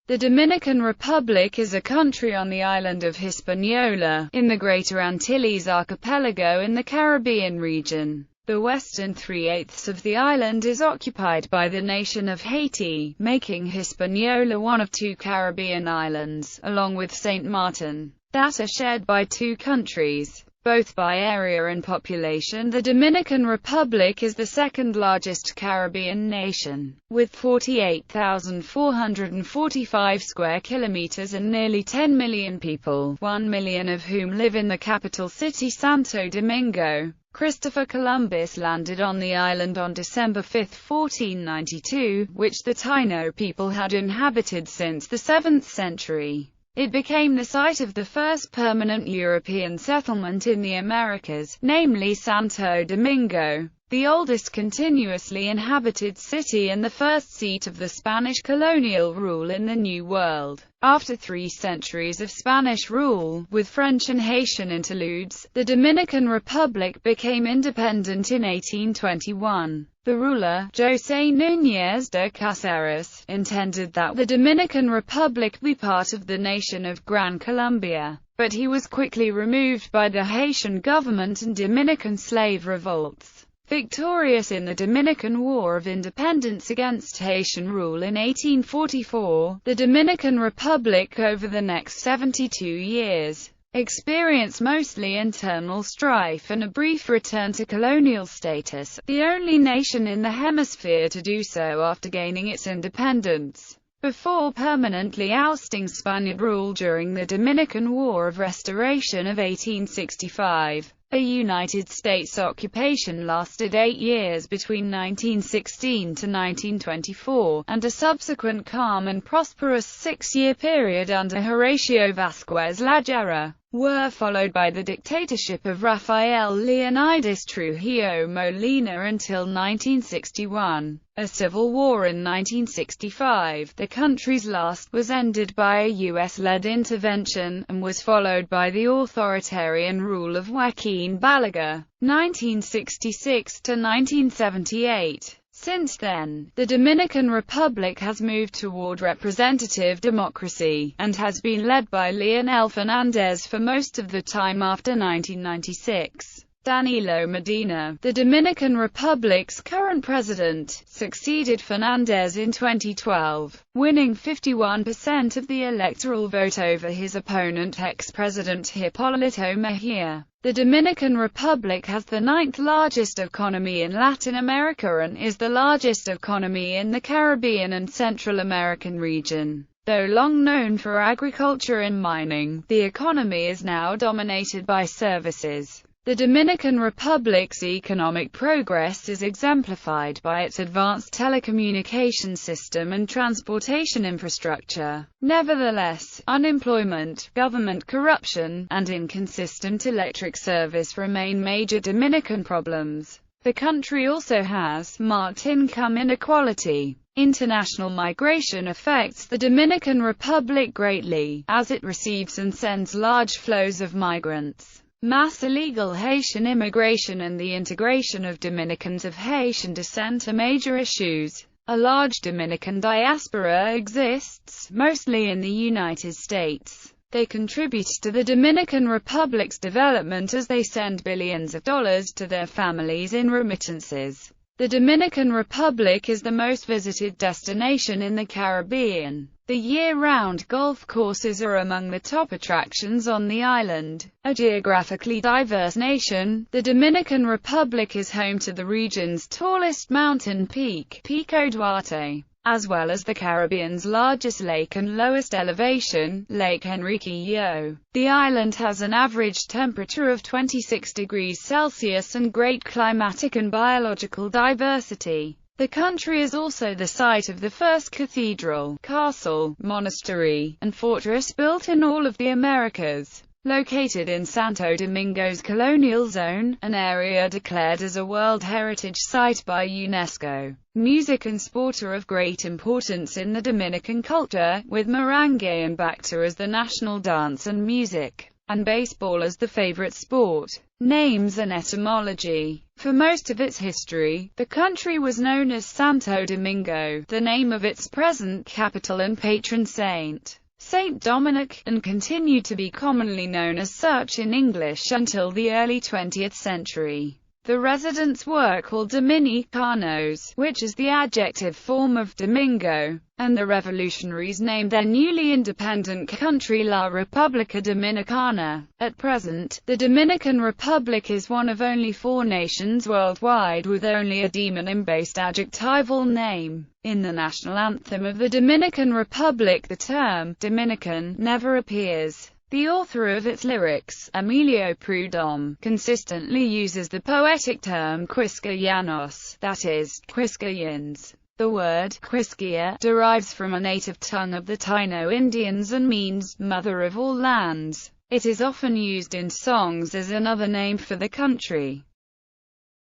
The Dominican Republic is a country on the island of Hispaniola, in the Greater Antilles Archipelago in the Caribbean region. The western 3/8 of the island is occupied by the nation of Haiti, making Hispaniola one of two Caribbean islands, along with Saint Martin, that are shared by two countries. Both by area and population, the Dominican Republic is the second largest Caribbean nation, with 48,445 square kilometers and nearly 10 million people, 1 million of whom live in the capital city Santo Domingo. Christopher Columbus landed on the island on December 5, 1492, which the Taino people had inhabited since the 7th century. It became the site of the first permanent European settlement in the Americas, namely Santo Domingo, the oldest continuously inhabited city and the first seat of the Spanish colonial rule in the New World. After 3 centuries of Spanish rule, with French and Haitian interludes, the Dominican Republic became independent in 1821. The ruler, José Núñez de Cáceres, intended that the Dominican Republic be part of the nation of Gran Colombia, but he was quickly removed by the Haitian government and Dominican slave revolts. Victorious in the Dominican War of Independence against Haitian rule in 1844, the Dominican Republic over the next 72 years experienced mostly internal strife and a brief return to colonial status, the only nation in the hemisphere to do so after gaining its independence, before permanently ousting Spaniard rule during the Dominican War of Restoration of 1865. A United States occupation lasted 8 years between 1916 to 1924, and a subsequent calm and prosperous 6-year period under Horacio Vázquez Lájara were followed by the dictatorship of Rafael Leonidas Trujillo Molina until 1961. A civil war in 1965, the country's last, was ended by a U.S.-led intervention, and was followed by the authoritarian rule of Joaquín Balaguer, 1966 to 1978. Since then, the Dominican Republic has moved toward representative democracy, and has been led by Leonel Fernández for most of the time after 1996. Danilo Medina, the Dominican Republic's current president, succeeded Fernández in 2012, winning 51% of the electoral vote over his opponent ex-president Hipólito Mejía. The Dominican Republic has the 9th largest economy in Latin America and is the largest economy in the Caribbean and Central American region. Though long known for agriculture and mining, the economy is now dominated by services. The Dominican Republic's economic progress is exemplified by its advanced telecommunication system and transportation infrastructure. Nevertheless, unemployment, government corruption, and inconsistent electric service remain major Dominican problems. The country also has marked income inequality. International migration affects the Dominican Republic greatly, as it receives and sends large flows of migrants. Mass illegal Haitian immigration and the integration of Dominicans of Haitian descent are major issues. A large Dominican diaspora exists, mostly in the United States. They contribute to the Dominican Republic's development as they send billions of dollars to their families in remittances. The Dominican Republic is the most visited destination in the Caribbean. The year-round golf courses are among the top attractions on the island. A geographically diverse nation, the Dominican Republic is home to the region's tallest mountain peak, Pico Duarte, as well as the Caribbean's largest lake and lowest elevation, Lake Enriquillo. The island has an average temperature of 26 degrees Celsius and great climatic and biological diversity. The country is also the site of the first cathedral, castle, monastery, and fortress built in all of the Americas. Located in Santo Domingo's colonial zone, an area declared as a World Heritage Site by UNESCO. Music and sport are of great importance in the Dominican culture, with merengue and bachata as the national dance and music. and baseball as the favorite sport. Names and etymology. For most of its history, the country was known as Santo Domingo, the name of its present capital and patron saint, Saint Dominic, and continued to be commonly known as such in English until the early 20th century. The residents were called Dominicanos, which is the adjective form of Domingo, and the revolutionaries named their newly independent country La República Dominicana. At present, the Dominican Republic is one of only 4 nations worldwide with only a demonym-based adjectival name. In the national anthem of the Dominican Republic, the term Dominican never appears. The author of its lyrics, Emilio Prudhomme, consistently uses the poetic term Quisqueyanos, that is, Quisqueyans. The word Quisqueya derives from a native tongue of the Taino Indians and means mother of all lands. It is often used in songs as another name for the country.